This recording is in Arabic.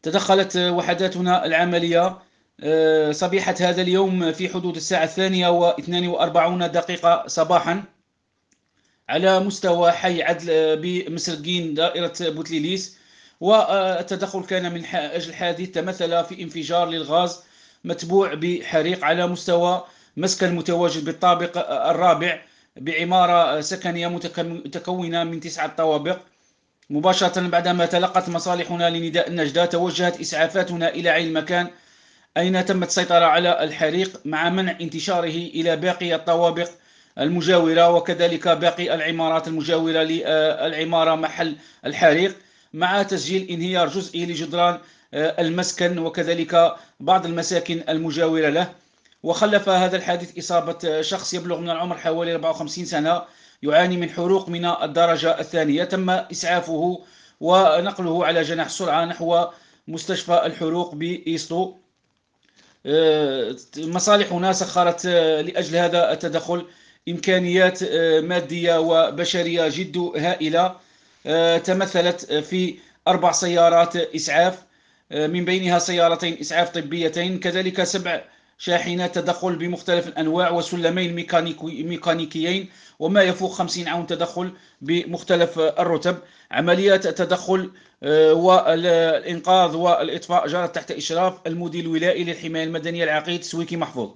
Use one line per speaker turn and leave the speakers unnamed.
تدخلت وحداتنا العملية صبيحة هذا اليوم في حدود الساعة 2:42 صباحا على مستوى حي عدل بمسرقين دائرة بوتليليس. والتدخل كان من أجل حادث تمثل في انفجار للغاز متبوع بحريق على مستوى مسكن متواجد بالطابق الرابع بعمارة سكنية متكونة من 9 طوابق. مباشرة بعدما تلقت مصالحنا لنداء النجدة توجهت إسعافاتنا إلى عين المكان، أين تمت السيطرة على الحريق مع منع انتشاره إلى باقي الطوابق المجاورة وكذلك باقي العمارات المجاورة للعمارة محل الحريق، مع تسجيل انهيار جزئي لجدران المسكن وكذلك بعض المساكن المجاورة له. وخلف هذا الحادث إصابة شخص يبلغ من العمر حوالي 54 سنة يعاني من حروق من الدرجة الثانية. تم إسعافه ونقله على جناح السرعة نحو مستشفى الحروق بإيسطو. مصالحنا سخرت لأجل هذا التدخل إمكانيات مادية وبشرية جد هائلة، تمثلت في 4 سيارات إسعاف، من بينها سيارتين إسعاف طبيتين، كذلك 7 شاحنات تدخل بمختلف الأنواع وسلمين ميكانيكيين وما يفوق 50 عون تدخل بمختلف الرتب. عمليات التدخل والإنقاذ والإطفاء جرت تحت إشراف المدير الولائي للحماية المدنية العقيد سويكي محفوظ.